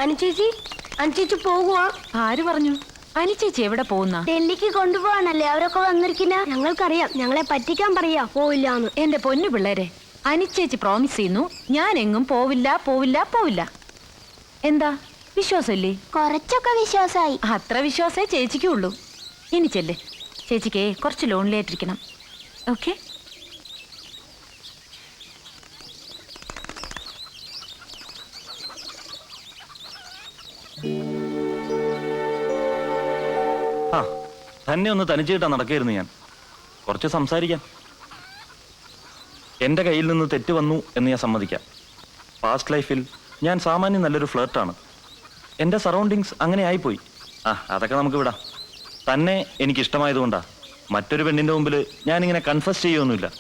അനുചേച്ചി, അനുചേച്ചി പോകുവാ? ആര് പറഞ്ഞു? അനുചേച്ചി എവിടെ പോകുന്ന? ഡൽഹിക്ക് കൊണ്ടുപോവാണല്ലേ അവരൊക്കെ വന്നിരിക്കുന്ന. ഞങ്ങൾക്കറിയാം, ഞങ്ങളെ പറ്റിക്കാൻ പറയാ പോവില്ലാന്ന്. എന്റെ പൊന്നു പിള്ളേരെ, അനുചേച്ചി പ്രോമിസ് ചെയ്യുന്നു, ഞാൻ എങ്ങും പോവില്ല പോവില്ല പോവില്ല. എന്താ വിശ്വാസമില്ലേ? കുറച്ചൊക്കെ വിശ്വാസമായി. അത്ര വിശ്വാസേ ചേച്ചിക്കുള്ളൂ. ഇനി ചെല്ലേ, ചേച്ചിക്ക് കുറച്ച് ലോൺലി ആയിട്ടിരിക്കണം. ഓക്കെ? തന്നെ ഒന്ന് തനിച്ചിട്ടാ നടക്കായിരുന്നു. ഞാൻ കുറച്ച് സംസാരിക്കാം. എൻ്റെ കയ്യിൽ നിന്ന് തെറ്റ് വന്നു എന്ന് ഞാൻ സമ്മതിക്കാം. പാസ്റ്റ് ലൈഫിൽ ഞാൻ സാമാന്യം നല്ലൊരു ഫ്ലർട്ടാണ്. എൻ്റെ സറൗണ്ടിങ്സ് അങ്ങനെ ആയിപ്പോയി. അതൊക്കെ നമുക്ക് വിടാം. തന്നെ എനിക്കിഷ്ടമായതുകൊണ്ടാ മറ്റൊരു പെണ്ണിൻ്റെ മുമ്പിൽ ഞാനിങ്ങനെ കൺഫസ് ചെയ്യുമൊന്നുമില്ല.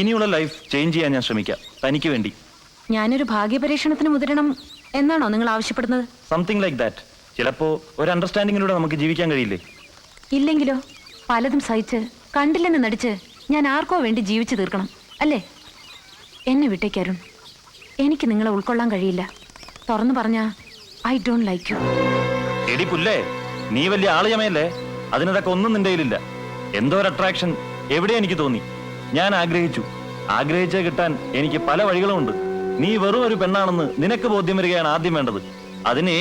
ഇനിയുള്ള ലൈഫ് ചേഞ്ച് ചെയ്യാൻ ഞാൻ ശ്രമിക്കാം, തനിക്ക് വേണ്ടി. ഞാനൊരു ഭാഗ്യപരീക്ഷണത്തിന് മുതിരണം എന്നാണോ നിങ്ങൾ ആവശ്യപ്പെടുന്നത്? Something like that. ചിലപ്പോൾ ഒരു അണ്ടർസ്റ്റാൻഡിങ്ങിലൂടെ നമുക്ക് ജീവിക്കാൻ കഴിയില്ലേ? ഇല്ലെങ്കിലോ പലതും സഹിച്ച് കണ്ടില്ലെന്ന് നടിച്ച് ഞാൻ ആർക്കോ വേണ്ടി ജീവിച്ചു തീർക്കണം അല്ലേ? എന്നെ വിട്ടേക്കരുൺ, എനിക്ക് നിങ്ങളെ ഉൾക്കൊള്ളാൻ കഴിയില്ല. തുറന്നു പറഞ്ഞാ ഐ ഡോണ്ട് ലൈക്ക് യു. എടി പുല്ലേ, നീ വലിയ ആളിയമയല്ലേ? അതിനതൊക്കെ ഒന്നും നിന്റെ കയ്യിലില്ല. എന്തോ ഒരു അട്രാക്ഷൻ എവിടെ എനിക്ക് തോന്നി. ഞാൻ ആഗ്രഹിച്ചേ കിട്ടാൻ എനിക്ക് പല വഴികളുമുണ്ട്. നീ വെറും ഒരു പെണ്ണാണെന്ന് നിനക്ക് ബോധ്യം വരികയാണ് ആദ്യം വേണ്ടത്. അതിനേ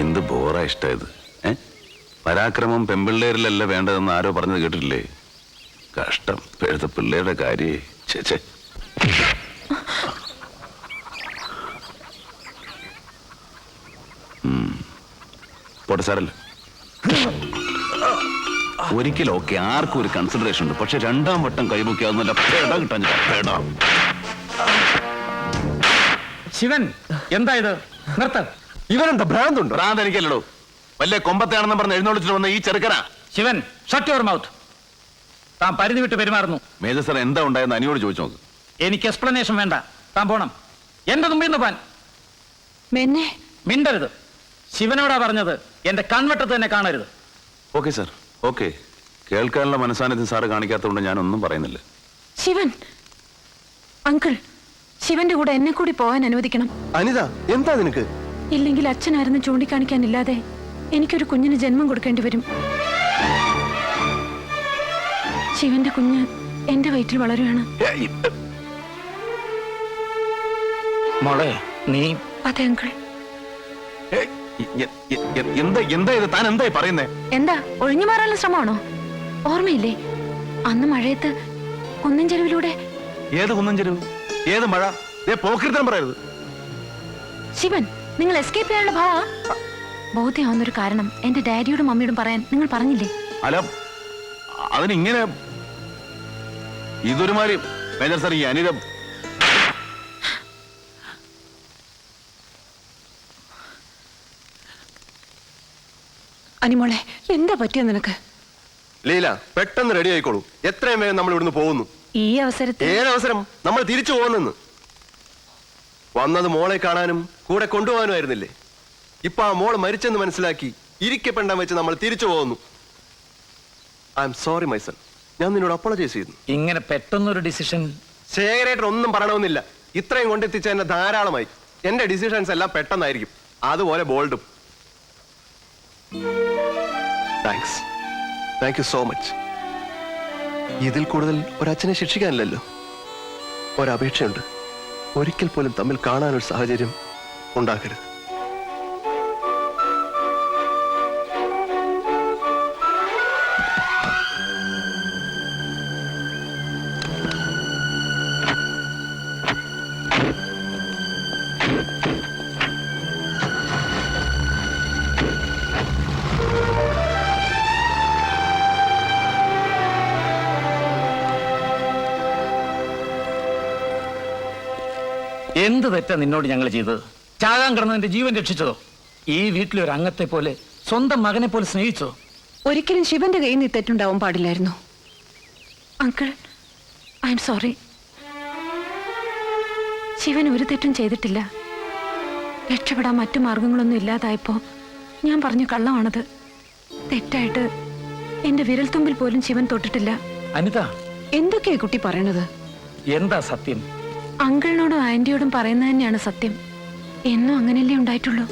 എന്ത് ബോറാ ഇഷ്ടായത്. പരാക്രമം പെൺപിള്ളേരിലല്ല വേണ്ടതെന്ന് ആരോ പറഞ്ഞത് കേട്ടിട്ടില്ലേ? കഷ്ടം, ഇപ്പോഴത്തെ പിള്ളേരുടെ കാര്യേ. ചേച്ചേ, പോട്ടെ, സാരല്ല. ഒരിക്കലൊക്കെ ആർക്കും ഒരു കൺസിഡറേഷൻ ഉണ്ട്. പക്ഷെ രണ്ടാം വട്ടം കൈമുക്കിയാവുന്നല്ല പേട കിട്ടാൻ. ശിവൻ, എന്താ ഇത്? നിർത്ത. ഇവനെന്താ ഭ്രാന്തുണ്ട്? ഭ്രാന്ത് എനിക്കല്ലോ. വല്ല കൊമ്പത്തെയാണെന്ന് പറഞ്ഞ് എഴുന്നള്ളിച്ചിട്ട് വന്ന ഈ ചെറുക്കനാ. Shivan, shut your mouth. താൻ പരിധി വിട്ട് പെരുമാറുന്നു. മേജർ സാർ എന്താ ഉണ്ടായെന്ന് അനിയോട് ചോദിച്ചു നോക്ക്. എനിക്ക് എക്സ്പ്ലനേഷൻ വേണ്ട. താൻ പോണം. എന്റെ മുമ്പിൽ നിന്ന് പാൻ. മിണ്ടരുത്. ശിവനോടാ പറഞ്ഞത്, എന്റെ കൺവെട്ടത്ത് തന്നെ കാണരുത്. Okay sir, okay. കേൾക്കാനുള്ള മനസ്സാന്നിധ്യം സാറ് കാണിക്കാത്തതുകൊണ്ട് ഞാനൊന്നും പറയുന്നില്ല. ശിവൻ അങ്കിൾ, ശിവന്റെ കൂടെ എന്നെ കൂടി പോകാൻ അനുവദിക്കണം. അനിത, എന്താ നിനക്ക്? ഇല്ലെങ്കിൽ അച്ഛനായിരുന്നു ചൂണ്ടിക്കാണിക്കാനില്ലാതെ എനിക്കൊരു കുഞ്ഞിന് ജന്മം കൊടുക്കേണ്ടി വരും. ശിവന്റെ കുഞ്ഞ് എന്റെ വയറ്റിൽ വളരുകയാണ്. മോളെ, നീ? അതെ അങ്കിൾ. എന്താ ഇത്? താൻ എന്തായി പറയുന്നേ? എന്താ ഒഴിഞ്ഞു മാറാനുള്ള ശ്രമമാണോ? ഓർമ്മയില്ലേ അന്ന് മഴയത്ത് കുന്നിൻ ചെരുവിലൂടെ? ഏത് കുന്നിൻ ചെരുവ്? ഏത് മഴ? പോക്കിരുത്തം പറയരുത്. ശിവൻ, നിങ്ങൾ എസ്കേപ്പ് ചെയ്യാനുള്ള ഭാവ ബോധ്യമാവുന്നൊരു കാരണം എന്റെ ഡാഡിയോടും മമ്മിയോടും പറയാൻ നിങ്ങൾ പറഞ്ഞില്ലേ? അല്ല, അതിനിങ്ങനെ ഇതൊരുമാതിരി. മേജർ സാർ, ഈ അനിത അനിമോളെ, എന്താ പറ്റിയ നിനക്ക്? ലീല, പെട്ടെന്ന് റെഡി ആയിക്കോളൂ. എത്രയും വേഗം നമ്മൾ ഇവിടുന്ന് പോകുന്നു. ഈ അവസരത്തിൽ? ഏതവസരം? നമ്മൾ തിരിച്ചു പോകുന്നെന്ന്. വന്നത് മോളെ കാണാനും കൂടെ കൊണ്ടുപോകാനുമായിരുന്നില്ലേ? ഇപ്പൊ ആ മോള് മരിച്ചെന്ന് മനസ്സിലാക്കി ഇരിക്കപ്പെണ്ടാൻ വെച്ച് നമ്മൾ തിരിച്ചു പോകുന്നു. I am sorry Maison. ഞാൻ നിന്നോട് അപ്പോളജൈസ് ചെയ്യുന്നു. ഇങ്ങനെ പെട്ടെന്നൊരു ഡിസിഷൻ? ശേഖരേട്ടൻ ഒന്നും പറയണമെന്നില്ല. ഇത്രയും കൊണ്ടെത്തിച്ച എന്നെ ധാരാളമായി. എന്റെ ഡിസിഷൻസ് എല്ലാം പെട്ടെന്നായിരിക്കും, അതുപോലെ ബോൾഡും. Thanks, thank you so much. ഇതിൽ കൂടുതൽ ഒരച്ഛനെ ശിക്ഷിക്കാനില്ലല്ലോ. ഒരപേക്ഷയുണ്ട്, ഒരിക്കൽ പോലും തമ്മിൽ കാണാനൊരു സാഹചര്യം ഉണ്ടാക്കരുത്. എന്ത് തെറ്റാ നിന്നോട് ഞങ്ങൾ ചെയ്തത്? ചാകാൻ കിടന്നതിന്റെ ജീവൻ രക്ഷിച്ചതോ? ഈ വീട്ടിലെ ഒരു അംഗത്തെ പോലെ, സ്വന്തം മകനെ പോലെ സ്നേഹിച്ചോ? ഒരിക്കലും ശിവന്റെ കയ്യിൽ നിന്ന് തെറ്റുണ്ടാവാൻ പാടില്ലായിരുന്നു. Uncle, I am sorry. Shivan ഒരു തെറ്റും ചെയ്തിട്ടില്ല. രക്ഷപ്പെടാൻ മറ്റു മാർഗങ്ങളൊന്നും ഇല്ലാതായപ്പോ ഞാൻ പറഞ്ഞു കള്ളമാണത്. തെറ്റായിട്ട് എന്റെ വിരൽത്തുമ്പിൽ പോലും ശിവൻ തൊട്ടിട്ടില്ല. അനിത, എന്തൊക്കെയാ കുട്ടി പറയണത്? എന്താ സത്യം? അങ്കിളിനോടും ആന്റിയോടും പറയുന്നത് തന്നെയാണ് സത്യം. എന്നും അങ്ങനെയല്ലേ ഉണ്ടായിട്ടുള്ളൂ.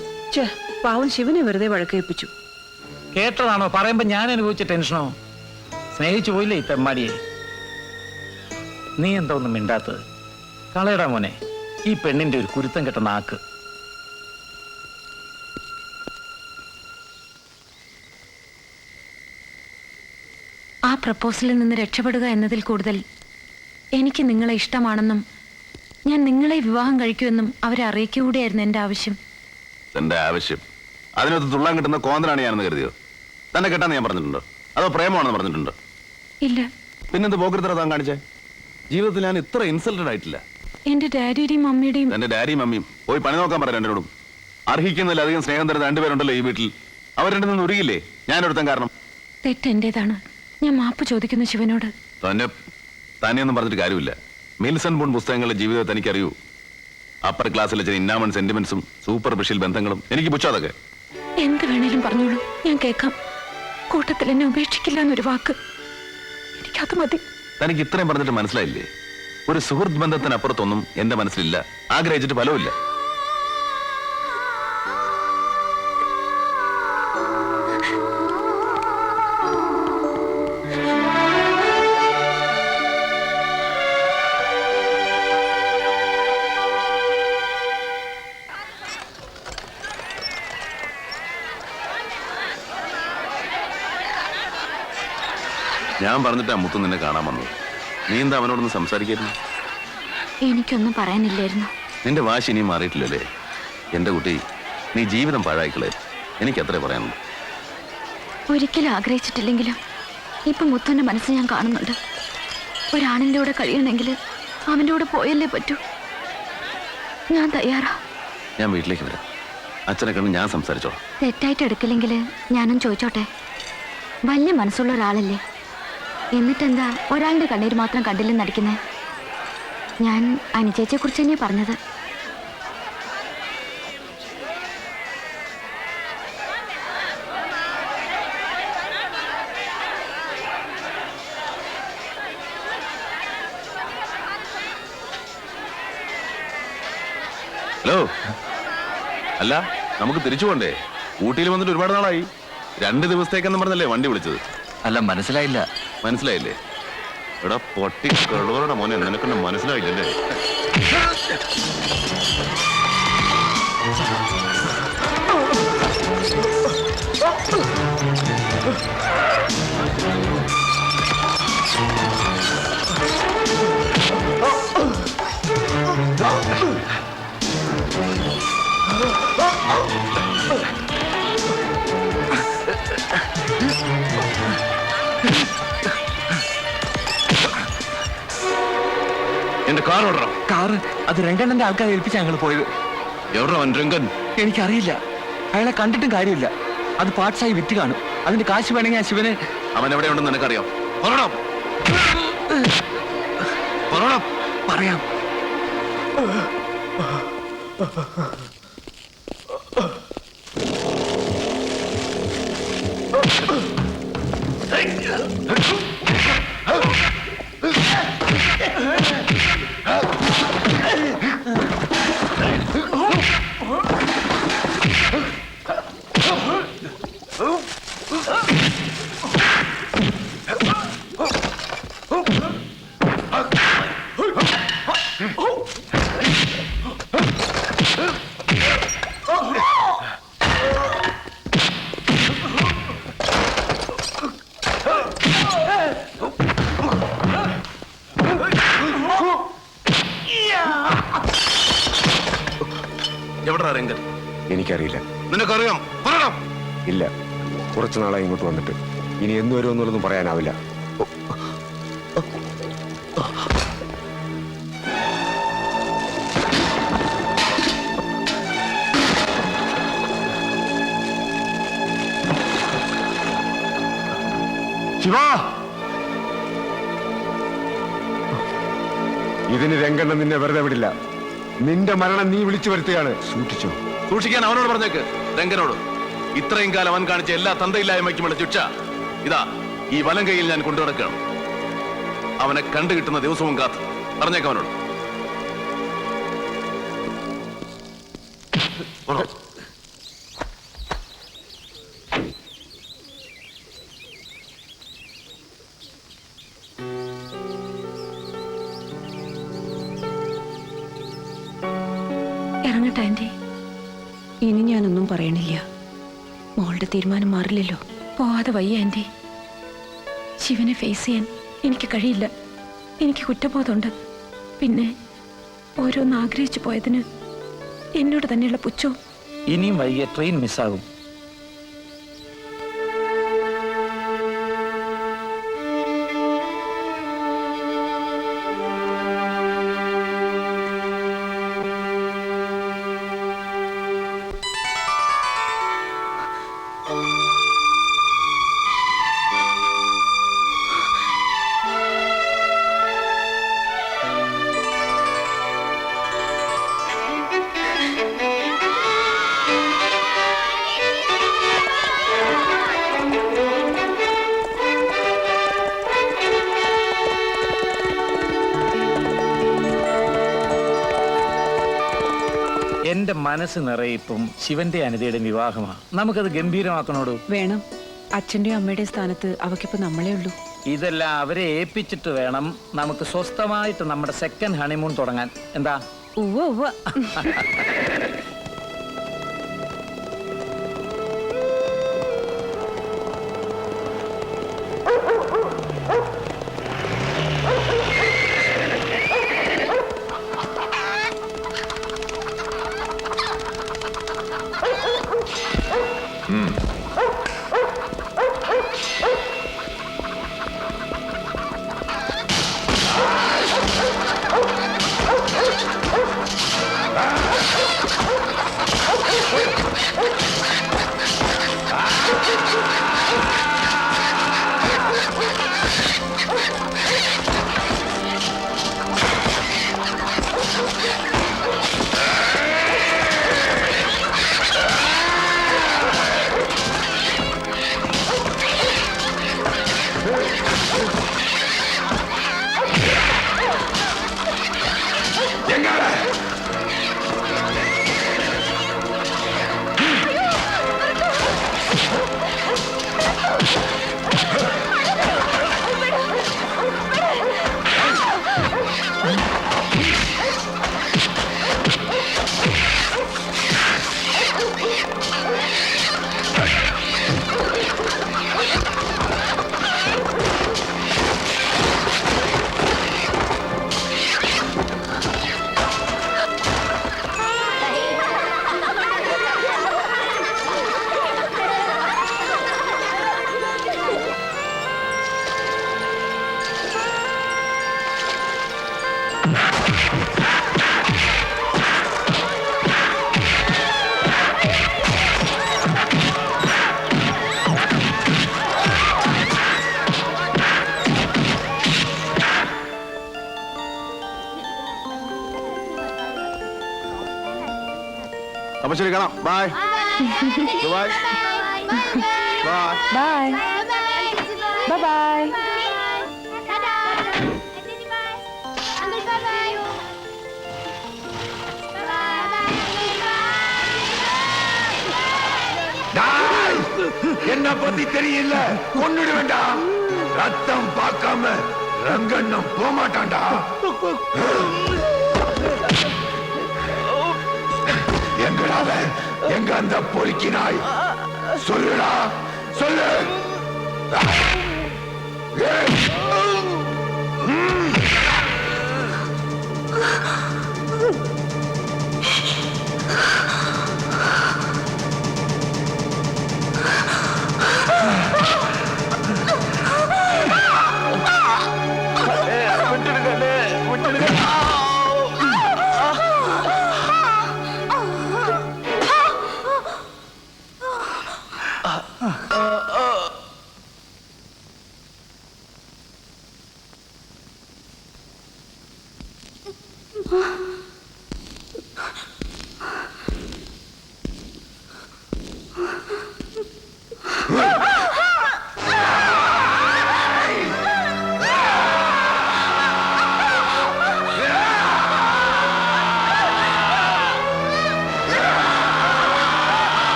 പാവം ശിവനെ വെറുതെ വഴക്കേൽപ്പിച്ചു. കേട്ടതാണോ? പറയുമ്പോ ഞാൻ അനുഭവിച്ച ടെൻഷനോ? സ്നേഹിച്ചു പോയില്ലേ ഈ തെമ്മാടിയെ? നീ എന്താ ഒന്നും മിണ്ടാത്തത്? കളയടാ മോനെ ഈ പെണ്ണിന്റെ ഒരു കുരുത്തം കെട്ട നാക്ക്. ആ പ്രപ്പോസലിൽ നിന്ന് രക്ഷപ്പെടുക എന്നതിൽ കൂടുതൽ എനിക്ക് നിങ്ങളെ ഇഷ്ടമാണെന്നും ഞാൻ നിങ്ങളെ വിവാഹം കഴിക്കുമെന്നും അവരെ അറിയിക്കുകൂടിയായിരുന്നു എൻ്റെ ആവശ്യം. തന്റെ ആവശ്യം അതിനകത്ത് തുള്ളാൻ കിട്ടുന്ന കോന്തനാണ് ഞാനെന്ന് കരുതിയോ? തന്നെ കെട്ടാന്ന് ഞാൻ പറഞ്ഞിട്ടുണ്ടോ? അതോ പ്രേമമാണെന്ന് പറഞ്ഞിട്ടുണ്ടോ? ഇല്ല. പിന്നെന്ത് പോക്കൃത്തര താൻ കാണിച്ചേ? ജീവിതത്തിൽ ഞാൻ ഇത്ര ഇൻസൾട്ടഡ് ആയിട്ടില്ല. എൻ്റെ ഡാഡിയുടെയും മമ്മിയുടെയും. എന്റെ ഡാഡിയും മമ്മിയും പോയി പണി നോക്കാൻ പറയാം രണ്ടിനോടും. അർഹിക്കുന്നതിലധികം സ്നേഹം തരുന്ന രണ്ടുപേരുണ്ടല്ലോ ഈ വീട്ടിൽ. അവർ രണ്ടു നിന്ന് ഉരുകില്ലേ ഞാനൊരുത്തൻ കാരണം? തെറ്റ് എന്റേതാണ്. ഞാൻ മാപ്പ് ചോദിക്കുന്നു ശിവനോട്. തന്നെയൊന്നും പറഞ്ഞിട്ട് കാര്യമില്ല. മിൽസൺ ബോൺ പുസ്തകങ്ങളുടെ ജീവിതത്തെ എനിക്കറിയൂ. അപ്പർ ക്ലാസ്സിലെ ചില ഇന്നാമൺ സെന്റിമെന്റ്സും സൂപ്പർഫിഷ്യൽ ബന്ധങ്ങളും എനിക്ക് പുച്ഛാതൊക്കെ. എന്ത് വേണേലും പറഞ്ഞോളൂ, ഞാൻ കേൾക്കാം. കൂട്ടത്തിൽ എന്നെ ഉപേക്ഷിക്കില്ല എന്നൊരു വാക്ക് എനിക്കത് മതി. തനിക്ക് ഇത്രയും പറഞ്ഞിട്ട് മനസ്സിലായില്ലേ? ഒരു സുഹൃത്ത് ബന്ധത്തിനപ്പുറത്തൊന്നും എന്റെ മനസ്സിലില്ല, ആഗ്രഹിച്ചിട്ട് ഫലവുമില്ല. ഞാൻ പറഞ്ഞിട്ടാ മുത്തു നിന്നെ കാണാൻ വന്നത്. നീ എന്താ അവനോടൊന്ന് സംസാരിക്കായിരുന്നു? എനിക്കൊന്നും പറയാനില്ലായിരുന്നു. നിന്റെ വാശി ഇനിയും മാറിയിട്ടില്ലല്ലേ? എന്റെ കുട്ടി, നീ ജീവിതം പാഴായിക്കളെ. എനിക്കത്രേ പറയാനുള്ളൂ. ഒരിക്കലും ആഗ്രഹിച്ചിട്ടില്ലെങ്കിലും ഇപ്പൊ മുത്തുവിന്റെ മനസ്സ് ഞാൻ കാണുന്നുണ്ട്. ഒരാണിന്റെ കൂടെ കഴിയണമെങ്കിൽ അവന്റെ കൂടെ പോയല്ലേ പറ്റൂ. ഞാൻ തയ്യാറാ. ഞാൻ വീട്ടിലേക്ക് വരാം. അച്ഛനെ കണ്ട് ഞാൻ സംസാരിച്ചോളാം. തെറ്റായിട്ട് എടുക്കില്ലെങ്കിൽ ഞാനും ചോദിച്ചോട്ടെ. വലിയ മനസ്സുള്ള ഒരാളല്ലേ, എന്നിട്ടെന്താ ഒരാളുടെ കണ്ണീര് മാത്രം കണ്ടില്ലെന്ന് നടിക്കുന്നേ? ഞാൻ അനുചേച്ചിയെ കുറിച്ച് തന്നെയാ പറഞ്ഞത്. ഹലോ, അല്ല നമുക്ക് തിരിച്ചു പോണ്ടേ? ഊട്ടിയിൽ വന്നിട്ട് ഒരുപാട് നാളായി. 2 ദിവസത്തേക്കെന്ന് പറഞ്ഞല്ലേ വണ്ടി വിളിച്ചത്? അല്ല, മനസ്സിലായില്ല. മനസ്സിലായില്ലേ? എടാ പൊട്ടി കള്ളവരുടെ മോനെ, നിനക്കൊന്നും മനസ്സിലായില്ലേ? എന്റെ കാർ ഓടണം. കാറ് അത് രംഗണ്ണന്റെ ആൾക്കാരെ ഏൽപ്പിച്ചാ ഞങ്ങൾ പോയത്. എവിടെ രംഗൻ? എനിക്കറിയില്ല. അയാളെ കണ്ടിട്ടും കാര്യമില്ല. അത് പാർട്സായി വിറ്റ് കാണും. അതിന്റെ കാശ് വേണമെങ്കിൽ ആ ശിവന്. അവൻ എവിടെയുണ്ടെന്ന് നിനക്കറിയാം? പറയണം. പറയണം. പറയാം. എവിടാ രംഗൻ? എനിക്കറിയില്ല. നിനക്കറിയാം? പറയണം. ഇല്ല, കുറച്ചു നാളായി ഇങ്ങോട്ട് വന്നിട്ട്. ഇനി എന്ന് വരുമെന്നുള്ളതൊന്നും പറയാനാവില്ല. ശിവ, ഇതിന് രംഗണ്ണൻ നിന്നെ വെറുതെ വിടില്ല. നിന്റെ മരണം നീ വിളിച്ചു വരുത്തുകയാണ്. സൂക്ഷിച്ചോ. സൂക്ഷിക്കാൻ അവനോട് പറഞ്ഞേക്ക്, രംഗനോട്. ഇത്രയും കാലം അവൻ കാണിച്ച എല്ലാ തന്തയില്ലായ്മയ്ക്കുമുള്ള ശിക്ഷ ഇതാ ഈ വലം കൈയിൽ ഞാൻ കൊണ്ടുനടക്കുകയാണ്. അവനെ കണ്ടു കിട്ടുന്ന ദിവസവും കാത്ത് പറഞ്ഞേക്കവനോട്. പോണോ? ഇറങ്ങട്ടെ ആന്റി? ഇനി ഞാനൊന്നും പറയണില്ല. മോളുടെ തീരുമാനം മാറില്ലല്ലോ. പോവാതെ വയ്യ ആന്റി. ശിവനെ ഫേസ് ചെയ്യാൻ എനിക്ക് കഴിയില്ല. എനിക്ക് കുറ്റബോധമുണ്ട്. പിന്നെ ഓരോന്ന് ആഗ്രഹിച്ചു പോയതിന് എന്നോട് തന്നെയുള്ള പുച്ഛവും. ഇനിയും വൈകിയ ട്രെയിൻ മിസ്സാകും. എന്റെ മനസ്സ് നിറയെ ഇപ്പം ശിവന്റെ അനിതയുടെ വിവാഹമാണ്. നമുക്കത് ഗംഭീരമാക്കണോടൂ. വേണം. അച്ഛന്റെയും അമ്മയുടെയും സ്ഥാനത്ത് അവക്കിപ്പോ നമ്മളേ ഉള്ളൂ. ഇതെല്ലാം അവരെ ഏൽപ്പിച്ചിട്ട് വേണം നമുക്ക് സ്വസ്ഥമായിട്ട് നമ്മുടെ സെക്കൻഡ് ഹണിമൂൺ തുടങ്ങാൻ. എന്താ? ഉവ്വ ഉവ്വ. അപ്പൊ ശരി, കാണാം. Bye bye bye bye bye. என்ன பத்தி தெரியல, கொன்னுடு வேண்டாம். ரத்தம் பார்க்காம ரங்கண்ணம் போமாட்டான்டா. எங்கடாவ, எங்க அந்த பொறுக்கினாய்? சொல்லுடா, சொல்லு.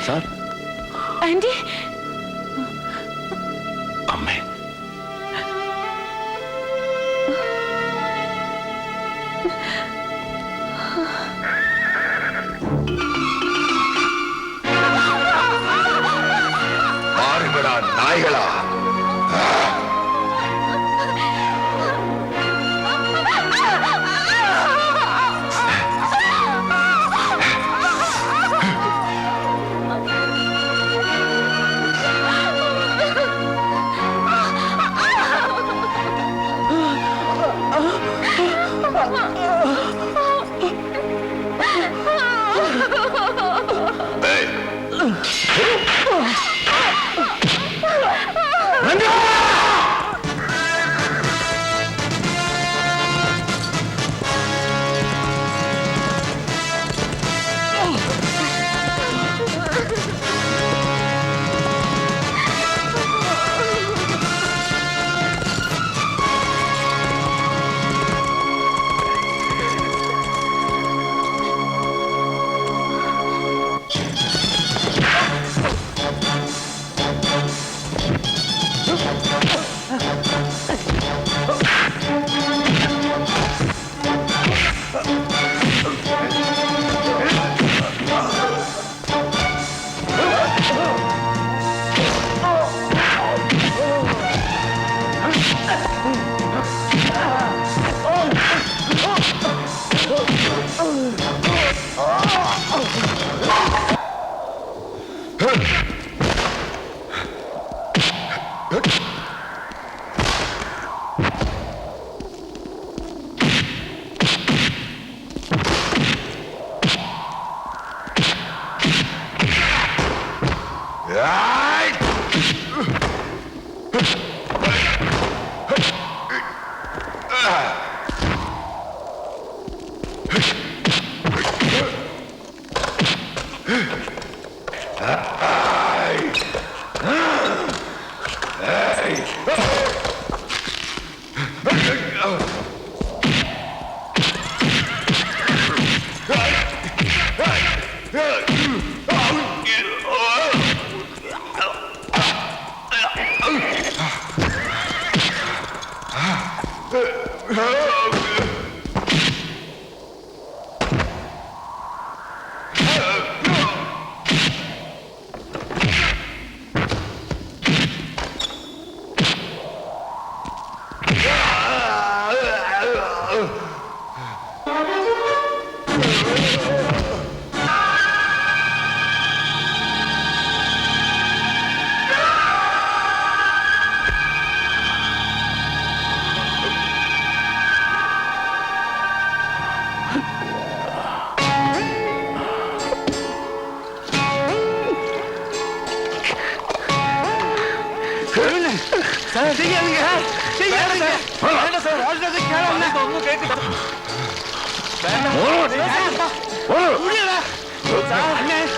സാർ ആന്റി അമ്മേ மாறுங்கடா நாய்களா.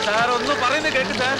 സാർ ഒന്ന് പറയുന്നത് കേൾക്ക് സാർ.